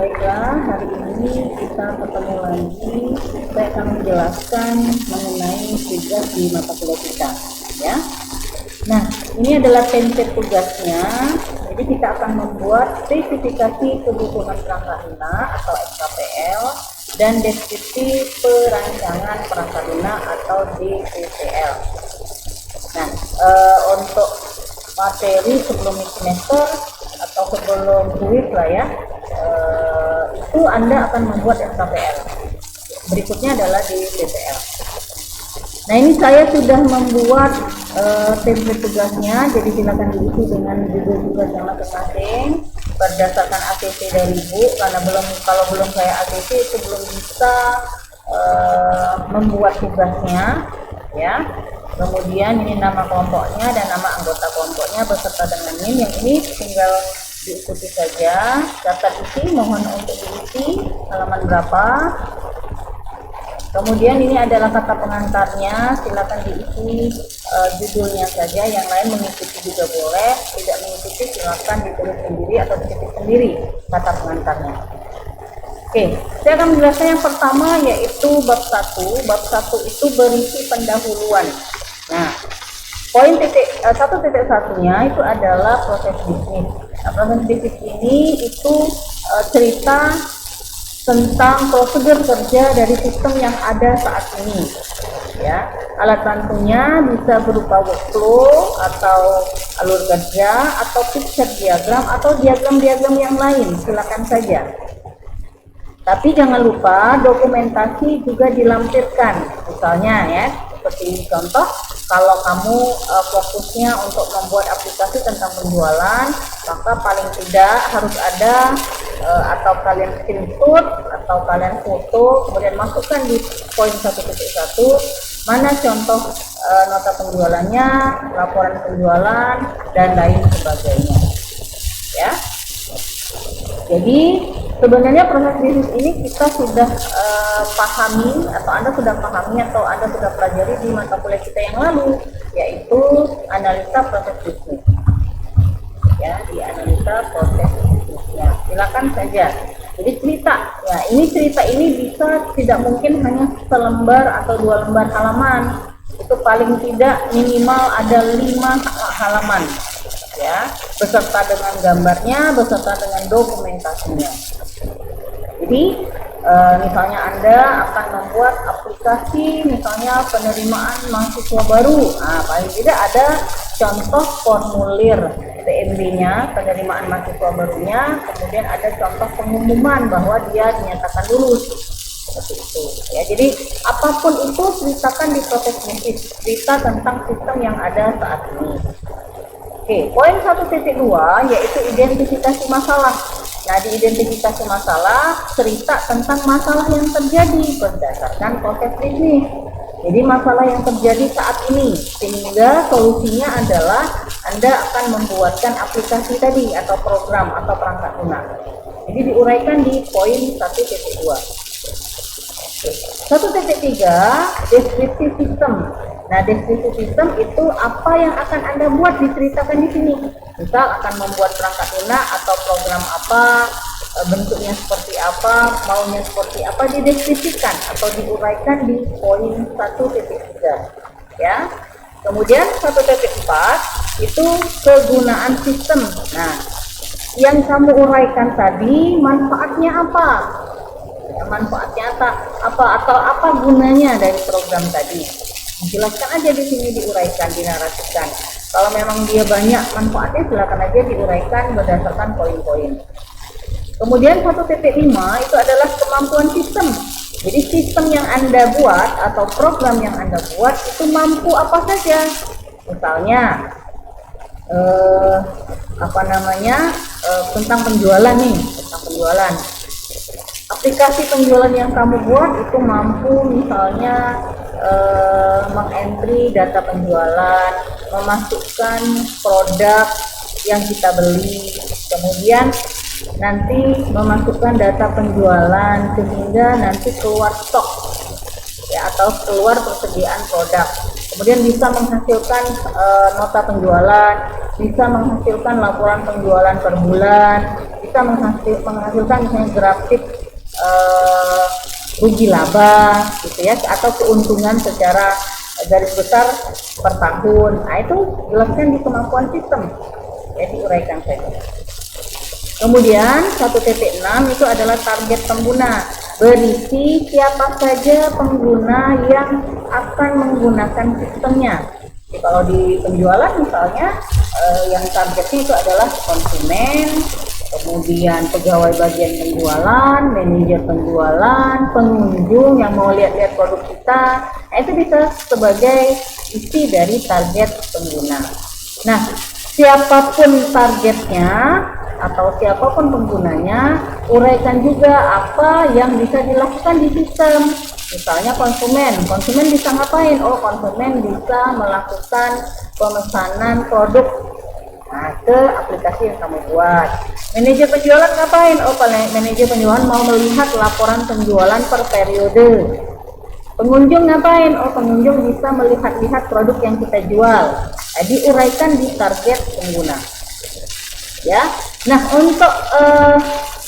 Baiklah, hari ini kita ketemu lagi. Saya akan menjelaskan mengenai tugas di mata kuliah kita, ya. Nah, ini adalah template tugasnya. Jadi kita akan membuat spesifikasi kebutuhan perangkat lunak atau SKPL dan deskripsi perancangan perangkat lunak atau DPPL. Nah, untuk materi sebelum semester atau sebelum kuis lah ya, itu Anda akan membuat SKPL. Berikutnya adalah DPPL. Nah, ini saya sudah membuat template tugasnya, jadi silakan diisi dengan judul tugas yang masing-masing berdasarkan ACC dari Ibu, karena kalau belum saya ACC itu belum bisa membuat tugasnya, ya. Kemudian ini nama kelompoknya dan nama anggota kelompoknya beserta dengan NIM. Yang ini tinggal diikuti saja. Daftar isi mohon untuk diisi halaman berapa. Kemudian ini adalah kata pengantarnya, silakan diisi judulnya saja, yang lain mengikuti juga boleh, tidak mengikuti silakan ditulis sendiri atau diketik sendiri kata pengantarnya. Oke, saya akan menjelaskan yang pertama yaitu bab 1. Bab 1 itu berisi pendahuluan. Nah, poin 1.1-nya itu adalah proses bisnis. Nah, proses bisnis ini itu cerita tentang prosedur kerja dari sistem yang ada saat ini, ya. Alat bantunya bisa berupa workflow atau alur kerja atau picture diagram atau diagram-diagram yang lain, silakan saja. Tapi jangan lupa dokumentasi juga dilampirkan. Misalnya ya, seperti contoh, kalau kamu fokusnya untuk membuat aplikasi tentang penjualan, maka paling tidak harus ada atau kalian screenshot atau kalian foto, kemudian masukkan di poin 1.1 mana contoh nota penjualannya, laporan penjualan, dan lain sebagainya, ya. Jadi sebenarnya proses bisnis ini kita sudah pahami, atau Anda sudah pahami atau Anda sudah pelajari di mata kuliah kita yang lalu, yaitu analisa proses bisnis. Ya, di analisa proses bisnisnya. Silakan saja. Jadi cerita, ya cerita ini bisa tidak mungkin hanya selembar atau 2 lembar halaman. Itu paling tidak minimal ada 5 halaman. Ya, beserta dengan gambarnya, beserta dengan dokumentasinya. Jadi misalnya Anda akan membuat aplikasi misalnya penerimaan mahasiswa baru. Nah, paling tidak ada contoh formulir PMB-nya, penerimaan mahasiswa barunya, kemudian ada contoh pengumuman bahwa dia dinyatakan lulus. Seperti itu. Ya, jadi apapun itu ceritakan di proses bisnis, cerita tentang sistem yang ada saat ini. Oke, poin 1.2 yaitu identifikasi masalah. Nah, di identifikasi masalah, cerita tentang masalah yang terjadi berdasarkan proses bisnis. Jadi masalah yang terjadi saat ini, sehingga solusinya adalah Anda akan membuatkan aplikasi tadi atau program atau perangkat lunak. Jadi diuraikan di poin 1.2. 1.3 deskripsi sistem. Nah, deskripsi sistem itu apa yang akan Anda buat diceritakan di sini. Misal akan membuat perangkat lunak atau program apa, bentuknya seperti apa, maunya seperti apa, dideskripsikan atau diuraikan di poin 1.3. Ya. Kemudian 1.4 itu kegunaan sistem. Nah, yang kamu uraikan tadi manfaatnya apa? Ya, manfaatnya apa atau apa gunanya dari program tadi? Jelaskan aja di sini, diuraikan, dinarasikan. Kalau memang dia banyak manfaatnya, silakan aja diuraikan berdasarkan poin-poin. Kemudian 1.5 itu adalah kemampuan sistem. Jadi sistem yang Anda buat atau program yang Anda buat itu mampu apa saja. Misalnya tentang penjualan nih, tentang penjualan. Aplikasi penjualan yang kamu buat itu mampu misalnya mengentry data penjualan, memasukkan produk yang kita beli, kemudian nanti memasukkan data penjualan sehingga nanti keluar stok, ya, atau keluar persediaan produk. Kemudian bisa menghasilkan nota penjualan, bisa menghasilkan laporan penjualan per bulan, bisa menghasilkan misalnya grafik rugi laba gitu ya, atau keuntungan secara garis besar per tahun. Nah, itu jelaskan di kemampuan sistem, ya diuraikan saja. Kemudian 1.6 itu adalah target pengguna, berisi siapa saja pengguna yang akan menggunakan sistemnya. Jadi, kalau di penjualan misalnya yang targetnya itu adalah konsumen, kemudian pegawai bagian penjualan, manajer penjualan, pengunjung yang mau lihat-lihat produk kita. Nah, itu bisa sebagai isi dari target pengguna. Nah, siapapun targetnya atau siapapun penggunanya, uraikan juga apa yang bisa dilakukan di sistem. Misalnya konsumen bisa ngapain? Oh, konsumen bisa melakukan pemesanan produk ke aplikasi yang kamu buat. Manajer penjualan ngapain? Oh, manajer penjualan mau melihat laporan penjualan per periode. Pengunjung ngapain? Oh, pengunjung bisa melihat-lihat produk yang kita jual. Jadi uraikan di target pengguna. Ya. Nah, untuk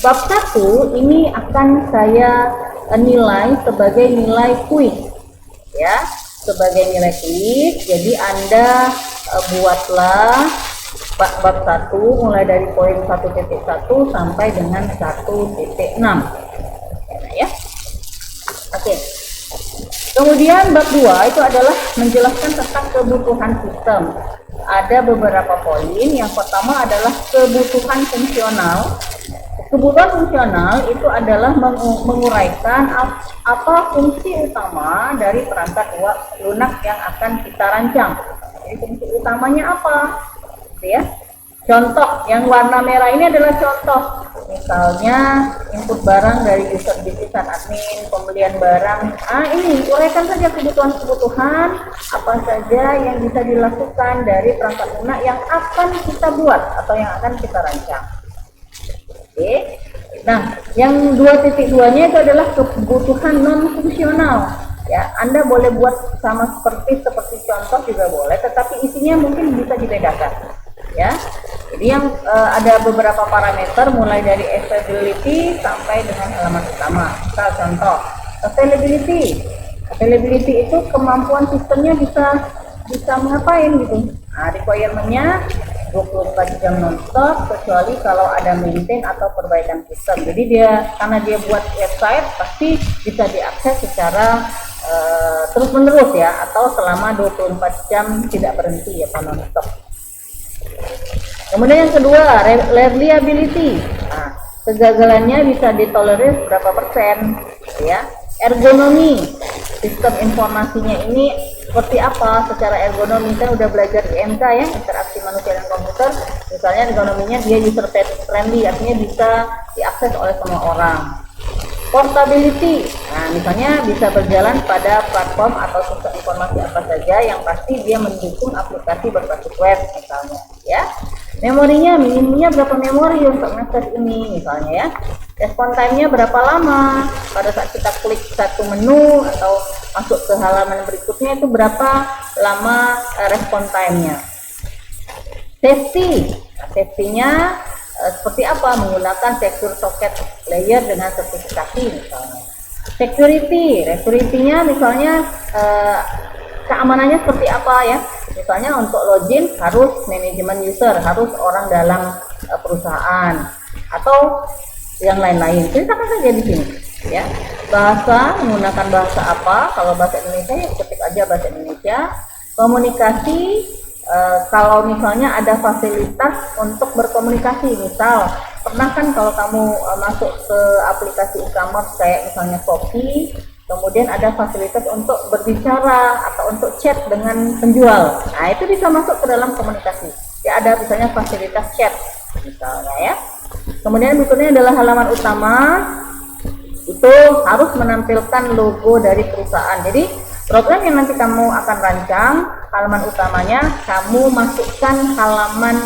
bab 1 ini akan saya nilai sebagai nilai quiz. Ya, sebagai nilai quiz. Jadi Anda buatlah bab 1 mulai dari poin 1.1 sampai dengan 1.6. Ya. Oke. Kemudian bab 2 itu adalah menjelaskan tentang kebutuhan sistem. Ada beberapa poin. Yang pertama adalah kebutuhan fungsional. Kebutuhan fungsional itu adalah menguraikan apa fungsi utama dari perangkat lunak yang akan kita rancang. Jadi fungsi utamanya apa? Ya. Contoh yang warna merah ini adalah contoh. Misalnya input barang dari user bisisan admin, pembelian barang. Ini uraikan saja kebutuhan-kebutuhan apa saja yang bisa dilakukan dari perangkat lunak yang akan kita buat atau yang akan kita rancang. Oke. Nah, yang 2.2-nya itu adalah kebutuhan non fungsional. Ya, Anda boleh buat sama seperti contoh juga boleh, tetapi isinya mungkin bisa dibedakan. Ya, jadi yang ada beberapa parameter mulai dari availability sampai dengan halaman utama. Misal contoh availability itu kemampuan sistemnya bisa ngapain gitu. Nah, requirement-nya 24 jam nonstop kecuali kalau ada maintain atau perbaikan sistem. Jadi karena dia buat website pasti bisa diakses secara terus menerus ya, atau selama 24 jam tidak berhenti ya, nonstop. Kemudian yang kedua, reliability. Nah, kegagalannya bisa ditolerir berapa persen, ya. Ergonomi, sistem informasinya ini seperti apa secara ergonomi. Kan udah belajar IMK ya, interaksi manusia dan komputer. Misalnya ergonominya dia user friendly, artinya bisa diakses oleh semua orang. Portability, nah misalnya bisa berjalan pada platform atau sistem informasi apa saja yang pasti dia mendukung aplikasi berbasis web misalnya ya. Memorinya, minimumnya berapa memori untuk mengakses ini misalnya ya. Respon time-nya berapa lama pada saat kita klik satu menu atau masuk ke halaman berikutnya, itu berapa lama respon time-nya. Safety, nah, safety-nya seperti apa? Menggunakan secure socket layer dengan sertifikasi misalnya. Security-nya misalnya keamanannya seperti apa ya? Misalnya untuk login harus manajemen user, harus orang dalam perusahaan atau yang lain-lain. Ceritakan saja di sini ya. Bahasa, menggunakan bahasa apa? Kalau bahasa Indonesia ya ketik aja bahasa Indonesia. Komunikasi, kalau misalnya ada fasilitas untuk berkomunikasi, misal pernah kan kalau kamu masuk ke aplikasi e-commerce kayak misalnya Shopee, kemudian ada fasilitas untuk berbicara atau untuk chat dengan penjual. Nah, itu bisa masuk ke dalam komunikasi. Ya, ada misalnya fasilitas chat misalnya ya. Kemudian berikutnya adalah halaman utama. Itu harus menampilkan logo dari perusahaan. Jadi program yang nanti kamu akan rancang, halaman utamanya kamu masukkan halaman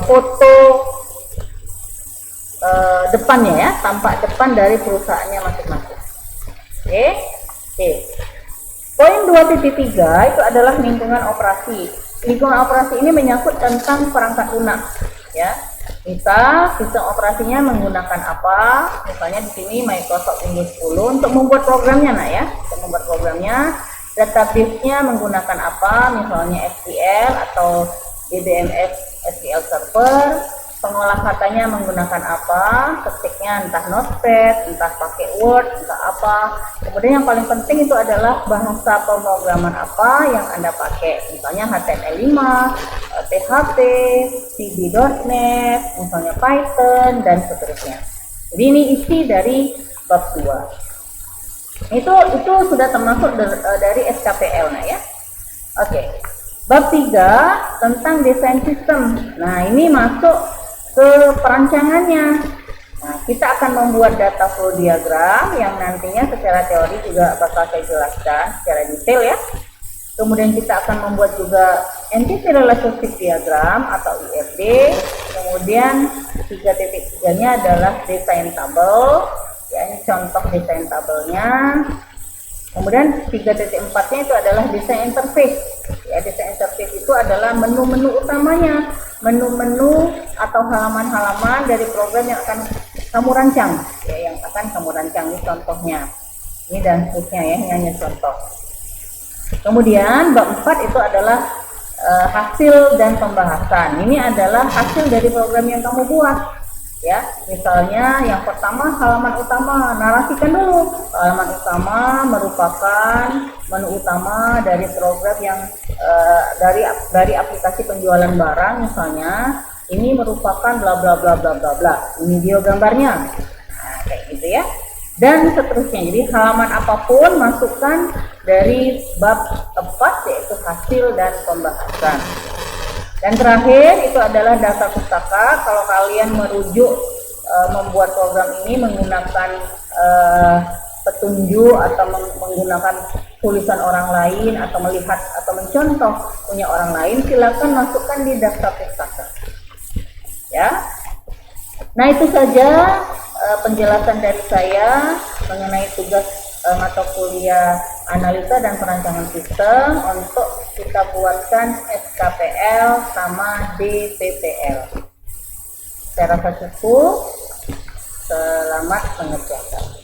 foto depannya ya, tampak depan dari perusahaannya masing-masing. Oke. Poin 2.3 itu adalah lingkungan operasi. Lingkungan operasi ini menyangkut tentang perangkat lunak. ya. Misal sistem operasinya menggunakan apa? Misalnya di sini Microsoft Windows 10 untuk membuat programnya, nah ya. Untuk membuat programnya, database-nya menggunakan apa? Misalnya SQL atau DBMS SQL Server. Pengolah katanya menggunakan apa? Ketiknya entah Notepad, entah pakai Word, entah apa. Kemudian yang paling penting itu adalah bahasa pemrograman apa yang Anda pakai. Misalnya HTML5, PHP, VB.NET, misalnya Python, dan seterusnya. Jadi ini isi dari bab 2. Itu sudah termasuk dari SKPL, nah ya. Oke. Bab 3 tentang desain sistem. Nah, ini masuk ke perancangannya. Nah, kita akan membuat data flow diagram yang nantinya secara teori juga bakal saya jelaskan secara detail ya. Kemudian kita akan membuat juga entity relationship diagram atau IRD. Kemudian 3.3-nya adalah desain tabel. Ya, ini contoh desain tabelnya. Kemudian 3.4-nya itu adalah desain interface. Ya, desain interface itu adalah menu-menu utamanya, menu-menu atau halaman-halaman dari program yang akan kamu rancang, ya, yang akan kamu rancang. Ini contohnya. Ini dan seterusnya ya, ini hanya contoh. Kemudian bab 4 itu adalah hasil dan pembahasan. Ini adalah hasil dari program yang kamu buat. Ya, misalnya yang pertama halaman utama, narasikan dulu. Halaman utama merupakan menu utama dari program yang dari aplikasi penjualan barang, misalnya ini merupakan bla bla bla bla bla bla. Ini video gambarnya. Nah, kayak gitu ya. Dan seterusnya. Jadi halaman apapun masukkan dari bab 4 yaitu hasil dan pembahasan. Dan terakhir itu adalah dasar pustaka. Kalau kalian merujuk membuat program ini menggunakan petunjuk atau menggunakan tulisan orang lain atau melihat atau mencontoh punya orang lain, silakan masukkan di daftar pustaka. Ya. Nah, itu saja penjelasan dari saya mengenai tugas mata kuliah analisa dan perancangan sistem untuk kita buatkan SKPL sama DPPL. Saya rasa cukup. Selamat mengerjakan.